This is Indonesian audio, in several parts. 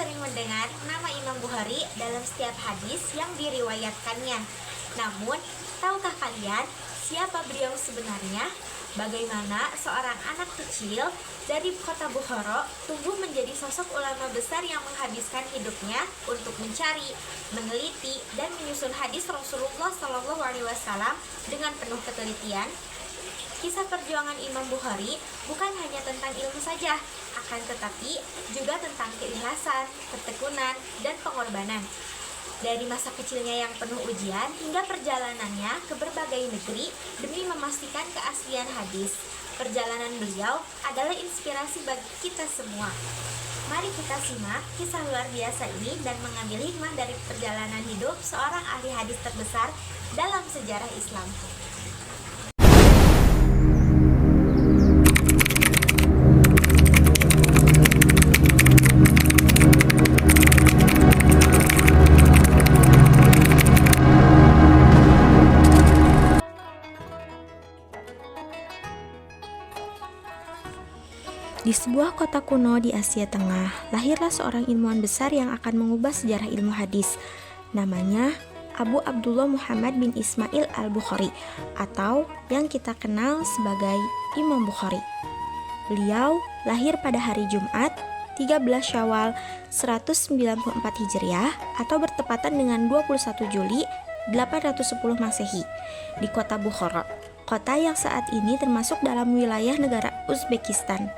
sering mendengar nama Imam Bukhari dalam setiap hadis yang diriwayatkannya. Namun, tahukah kalian siapa beliau sebenarnya? Bagaimana seorang anak kecil dari kota Bukhara tumbuh menjadi sosok ulama besar yang menghabiskan hidupnya untuk mencari, meneliti, dan menyusun hadis Rasulullah SAW dengan penuh ketelitian? Kisah perjuangan Imam Bukhari bukan hanya tentang ilmu saja, akan tetapi juga tentang keikhlasan, ketekunan, dan pengorbanan. Dari masa kecilnya yang penuh ujian hingga perjalanannya ke berbagai negeri demi memastikan keaslian hadis. Perjalanan beliau adalah inspirasi bagi kita semua. Mari kita simak kisah luar biasa ini dan mengambil hikmah dari perjalanan hidup seorang ahli hadis terbesar dalam sejarah Islam. Di sebuah kota kuno di Asia Tengah, lahirlah seorang ilmuwan besar yang akan mengubah sejarah ilmu hadis. Namanya Abu Abdullah Muhammad bin Ismail al-Bukhari, atau yang kita kenal sebagai Imam Bukhari. Beliau lahir pada hari Jumat, 13 Syawal 194 Hijriah atau bertepatan dengan 21 Juli 810 Masehi di kota Bukhara, kota yang saat ini termasuk dalam wilayah negara Uzbekistan.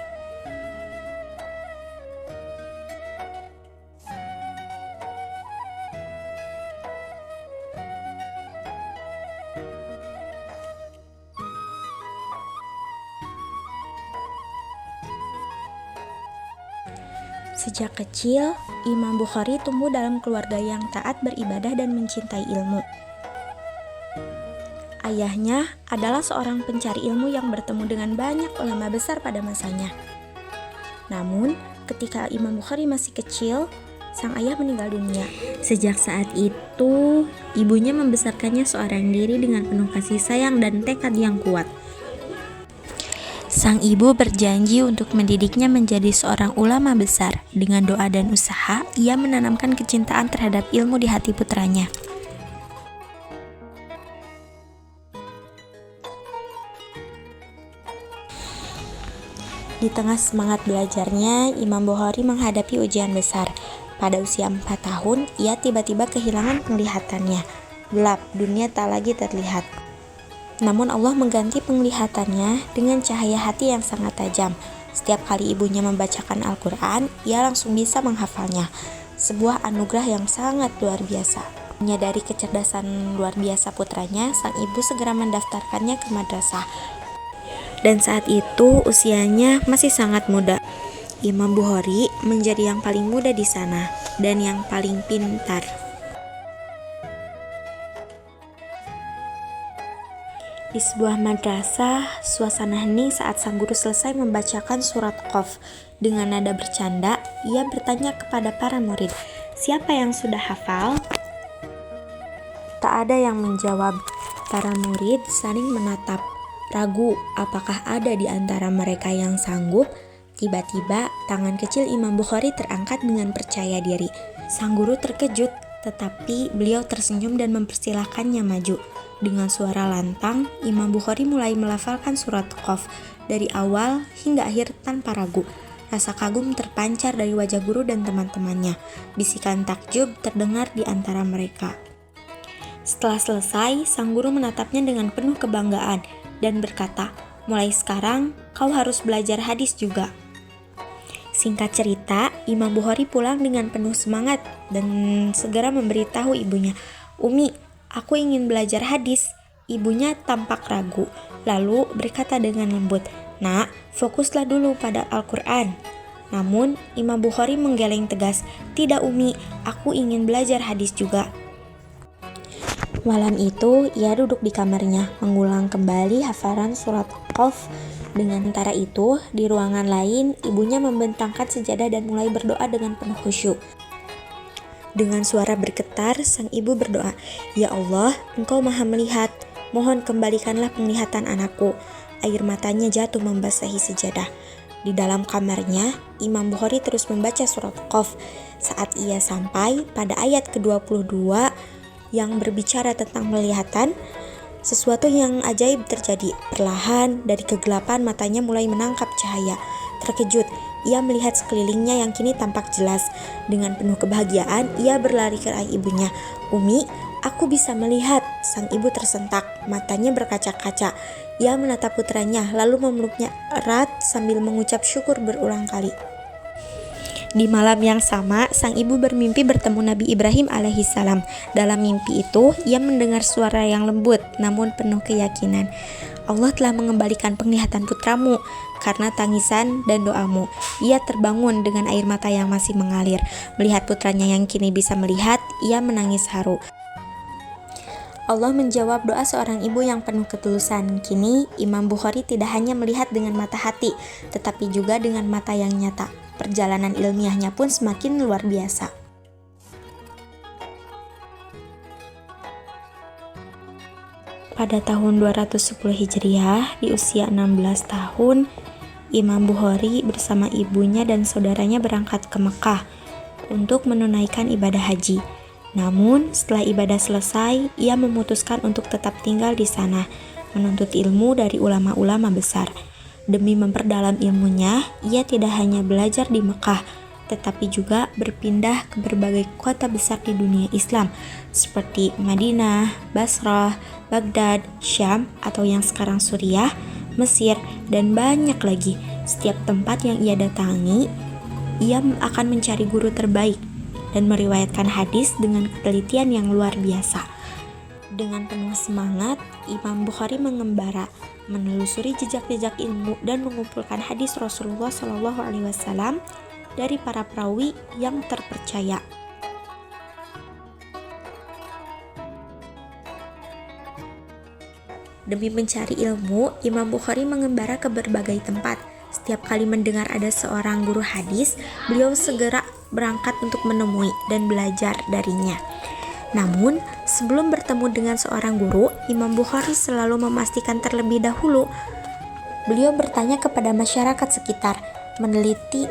Sejak kecil, Imam Bukhari tumbuh dalam keluarga yang taat beribadah dan mencintai ilmu. Ayahnya adalah seorang pencari ilmu yang bertemu dengan banyak ulama besar pada masanya. Namun, ketika Imam Bukhari masih kecil, sang ayah meninggal dunia. Sejak saat itu, ibunya membesarkannya seorang diri dengan penuh kasih sayang dan tekad yang kuat. Sang ibu berjanji untuk mendidiknya menjadi seorang ulama besar. Dengan doa dan usaha, ia menanamkan kecintaan terhadap ilmu di hati putranya. Di tengah semangat belajarnya, Imam Bukhari menghadapi ujian besar. Pada usia 4 tahun, ia tiba-tiba kehilangan penglihatannya. Gelap, dunia tak lagi terlihat. Namun Allah mengganti penglihatannya dengan cahaya hati yang sangat tajam. Setiap kali ibunya membacakan Al-Quran, ia langsung bisa menghafalnya. Sebuah anugerah yang sangat luar biasa. Menyadari kecerdasan luar biasa putranya, sang ibu segera mendaftarkannya ke madrasah. Dan saat itu usianya masih sangat muda. Imam Bukhari menjadi yang paling muda di sana dan yang paling pintar. Di sebuah madrasah, suasana hening saat sang guru selesai membacakan surat Qaf. Dengan nada bercanda, ia bertanya kepada para murid, "Siapa yang sudah hafal?" Tak ada yang menjawab. Para murid saling menatap, ragu apakah ada di antara mereka yang sanggup. Tiba-tiba, tangan kecil Imam Bukhari terangkat dengan percaya diri. Sang guru terkejut, tetapi beliau tersenyum dan mempersilahkannya maju. Dengan suara lantang, Imam Bukhari mulai melafalkan surat Qaf dari awal hingga akhir tanpa ragu. Rasa kagum terpancar dari wajah guru dan teman-temannya. Bisikan takjub terdengar di antara mereka. Setelah selesai, sang guru menatapnya dengan penuh kebanggaan dan berkata, "Mulai sekarang, kau harus belajar hadis juga." Singkat cerita, Imam Bukhari pulang dengan penuh semangat dan segera memberitahu ibunya, "Umi, aku ingin belajar hadis." Ibunya tampak ragu, lalu berkata dengan lembut, "Nak, fokuslah dulu pada Al-Quran." Namun, Imam Bukhari menggeleng tegas, "Tidak Umi, aku ingin belajar hadis juga." Malam itu, ia duduk di kamarnya, mengulang kembali hafalan surat Qaf. Dengan antara itu, di ruangan lain, ibunya membentangkan sejadah dan mulai berdoa dengan penuh khusyuk. Dengan suara bergetar, sang ibu berdoa, "Ya Allah, Engkau maha melihat, mohon kembalikanlah penglihatan anakku." Air matanya jatuh membasahi sejadah. Di dalam kamarnya, Imam Bukhari terus membaca surat Qaf. Saat ia sampai pada ayat ke-22 yang berbicara tentang penglihatan, sesuatu yang ajaib terjadi. Perlahan dari kegelapan matanya mulai menangkap cahaya. Terkejut, ia melihat sekelilingnya yang kini tampak jelas. Dengan penuh kebahagiaan, ia berlari ke arah ibunya. "Umi, aku bisa melihat." Sang ibu tersentak, matanya berkaca-kaca. Ia menatap putranya, lalu memeluknya erat sambil mengucap syukur berulang kali. Di malam yang sama, sang ibu bermimpi bertemu Nabi Ibrahim alaihissalam. Dalam mimpi itu, ia mendengar suara yang lembut namun penuh keyakinan. "Allah telah mengembalikan penglihatan putramu karena tangisan dan doamu." Ia terbangun dengan air mata yang masih mengalir. Melihat putranya yang kini bisa melihat, ia menangis haru. Allah menjawab doa seorang ibu yang penuh ketulusan. Kini, Imam Bukhari tidak hanya melihat dengan mata hati, tetapi juga dengan mata yang nyata. Perjalanan ilmiahnya pun semakin luar biasa. Pada tahun 210 Hijriah, di usia 16 tahun, Imam Bukhari bersama ibunya dan saudaranya berangkat ke Mekah untuk menunaikan ibadah haji. Namun, setelah ibadah selesai, ia memutuskan untuk tetap tinggal di sana, menuntut ilmu dari ulama-ulama besar. Demi memperdalam ilmunya, ia tidak hanya belajar di Mekah, tetapi juga berpindah ke berbagai kota besar di dunia Islam, seperti Madinah, Basrah, Baghdad, Syam atau yang sekarang Suriah, Mesir, dan banyak lagi. Setiap tempat yang ia datangi, ia akan mencari guru terbaik dan meriwayatkan hadis dengan ketelitian yang luar biasa. Dengan penuh semangat, Imam Bukhari mengembara, menelusuri jejak-jejak ilmu dan mengumpulkan hadis Rasulullah SAW dari para perawi yang terpercaya. Demi mencari ilmu, Imam Bukhari mengembara ke berbagai tempat. Setiap kali mendengar ada seorang guru hadis, beliau segera berangkat untuk menemui dan belajar darinya. Namun, sebelum bertemu dengan seorang guru, Imam Bukhari selalu memastikan terlebih dahulu. Beliau bertanya kepada masyarakat sekitar, meneliti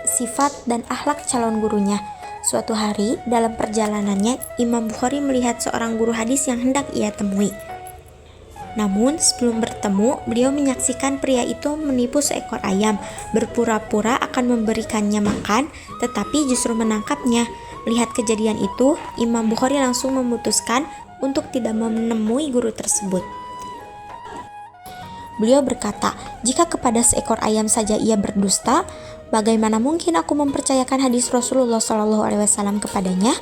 sifat dan akhlak calon gurunya. Suatu hari, dalam perjalanannya, Imam Bukhari melihat seorang guru hadis yang hendak ia temui. Namun, sebelum bertemu, beliau menyaksikan pria itu menipu seekor ayam, berpura-pura akan memberikannya makan, tetapi justru menangkapnya. Melihat kejadian itu, Imam Bukhari langsung memutuskan untuk tidak menemui guru tersebut. Beliau berkata, "Jika kepada seekor ayam saja ia berdusta, bagaimana mungkin aku mempercayakan hadis Rasulullah SAW kepadanya?"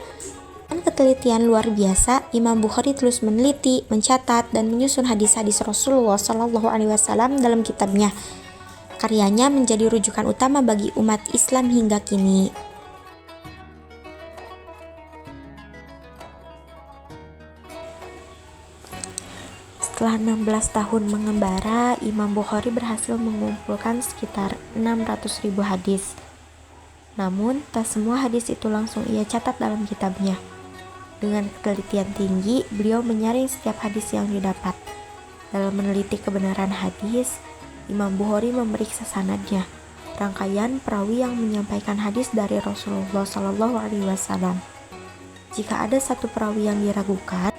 Dengan ketelitian luar biasa, Imam Bukhari terus meneliti, mencatat, dan menyusun hadis-hadis Rasulullah SAW dalam kitabnya. Karyanya menjadi rujukan utama bagi umat Islam hingga kini. Setelah 16 tahun mengembara, Imam Bukhari berhasil mengumpulkan sekitar 600.000 hadis. Namun, tak semua hadis itu langsung ia catat dalam kitabnya. Dengan ketelitian tinggi, beliau menyaring setiap hadis yang didapat. Dalam meneliti kebenaran hadis, Imam Bukhari memeriksa sanadnya, rangkaian perawi yang menyampaikan hadis dari Rasulullah SAW. Jika ada satu perawi yang diragukan,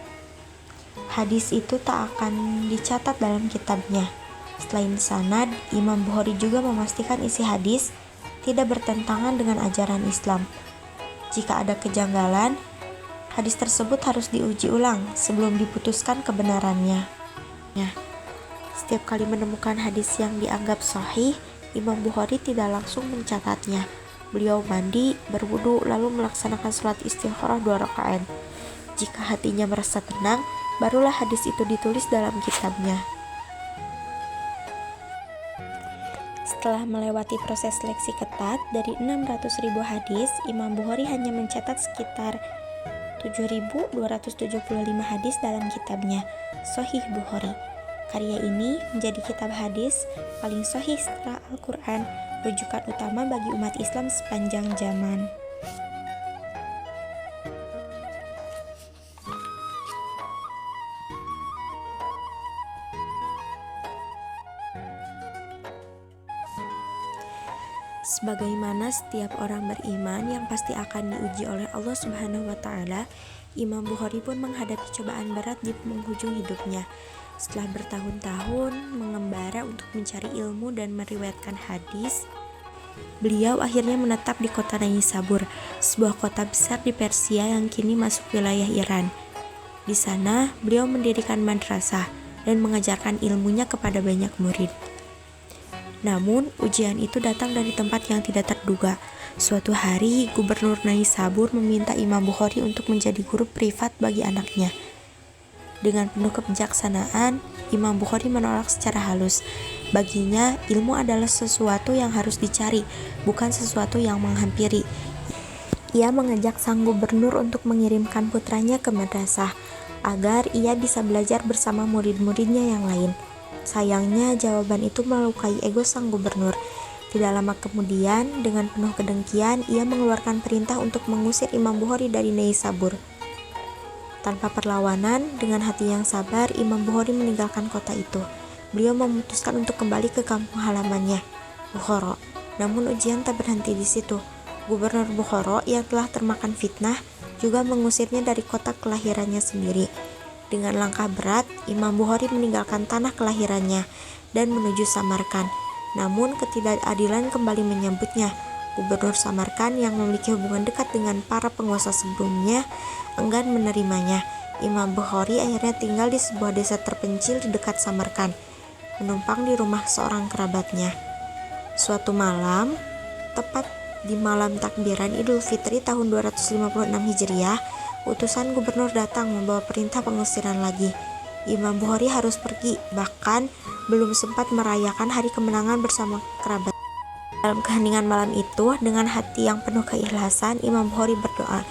hadis itu tak akan dicatat dalam kitabnya. Selain sanad, Imam Bukhari juga memastikan isi hadis tidak bertentangan dengan ajaran Islam. Jika ada kejanggalan, hadis tersebut harus diuji ulang sebelum diputuskan kebenarannya. Setiap kali menemukan hadis yang dianggap sahih, Imam Bukhari tidak langsung mencatatnya. Beliau mandi, berwudu, lalu melaksanakan sholat istikharah 2 rakaat. Jika hatinya merasa tenang, barulah hadis itu ditulis dalam kitabnya. Setelah melewati proses seleksi ketat dari 600.000 hadis, Imam Bukhari hanya mencatat sekitar 7.275 hadis dalam kitabnya, Sahih Bukhari. Karya ini menjadi kitab hadis paling sahih setelah Al-Quran, rujukan utama bagi umat Islam sepanjang zaman. Sebagaimana setiap orang beriman yang pasti akan diuji oleh Allah Subhanahu wa Ta'ala, Imam Bukhari pun menghadapi cobaan berat di penghujung hidupnya. Setelah bertahun-tahun mengembara untuk mencari ilmu dan meriwayatkan hadis, beliau akhirnya menetap di kota Naisabur, sebuah kota besar di Persia yang kini masuk wilayah Iran. Di sana, beliau mendirikan madrasah dan mengajarkan ilmunya kepada banyak murid. Namun, ujian itu datang dari tempat yang tidak terduga. Suatu hari, Gubernur Naisabur meminta Imam Bukhari untuk menjadi guru privat bagi anaknya. Dengan penuh kebijaksanaan, Imam Bukhari menolak secara halus. Baginya, ilmu adalah sesuatu yang harus dicari, bukan sesuatu yang menghampiri. Ia mengajak sang gubernur untuk mengirimkan putranya ke madrasah, agar ia bisa belajar bersama murid-muridnya yang lain. Sayangnya, jawaban itu melukai ego sang gubernur. Tidak lama kemudian, dengan penuh kedengkian, ia mengeluarkan perintah untuk mengusir Imam Bukhari dari Naisabur. Tanpa perlawanan, dengan hati yang sabar, Imam Bukhari meninggalkan kota itu. Beliau memutuskan untuk kembali ke kampung halamannya, Bukhara. Namun ujian tak berhenti di situ. Gubernur Bukhara yang telah termakan fitnah juga mengusirnya dari kota kelahirannya sendiri. Dengan langkah berat, Imam Bukhari meninggalkan tanah kelahirannya dan menuju Samarkand. Namun ketidakadilan kembali menyambutnya. Gubernur Samarkand yang memiliki hubungan dekat dengan para penguasa sebelumnya enggan menerimanya. Imam Bukhari akhirnya tinggal di sebuah desa terpencil di dekat Samarkand, menumpang di rumah seorang kerabatnya. Suatu malam, tepat di malam takbiran Idul Fitri tahun 256 Hijriah, utusan gubernur datang membawa perintah pengusiran lagi. Imam Bukhari harus pergi, bahkan belum sempat merayakan hari kemenangan bersama kerabat. Dalam keheningan malam itu, dengan hati yang penuh keikhlasan, Imam Bukhari berdoa,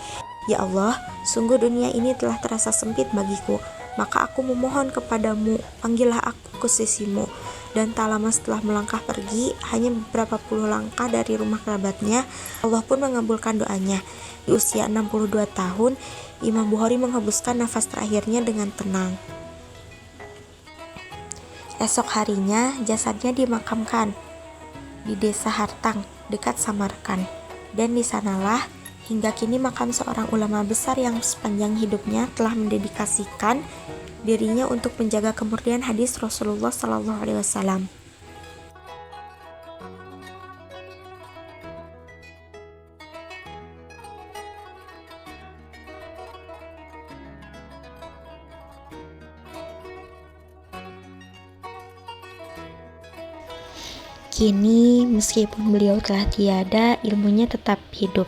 "Ya Allah, sungguh dunia ini telah terasa sempit bagiku, maka aku memohon kepadamu, panggillah aku ke sisimu." Dan tak lama setelah melangkah pergi, hanya beberapa puluh langkah dari rumah kerabatnya, Allah pun mengabulkan doanya. Di usia 62 tahun, Imam Bukhari menghembuskan nafas terakhirnya dengan tenang. Esok harinya, jasadnya dimakamkan di desa Hartang, dekat Samarkand. Dan di sanalah hingga kini makam seorang ulama besar yang sepanjang hidupnya telah mendedikasikan dirinya untuk menjaga kemurnian hadis Rasulullah SAW. Kini, meskipun beliau telah tiada, ilmunya tetap hidup.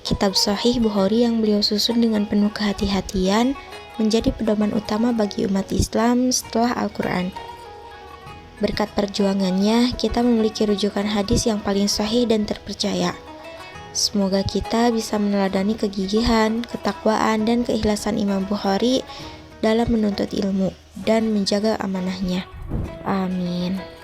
Kitab Sahih Bukhari yang beliau susun dengan penuh kehati-hatian menjadi pedoman utama bagi umat Islam setelah Al-Quran. Berkat perjuangannya, kita memiliki rujukan hadis yang paling sahih dan terpercaya. Semoga kita bisa meneladani kegigihan, ketakwaan, dan keikhlasan Imam Bukhari dalam menuntut ilmu dan menjaga amanahnya. Amin.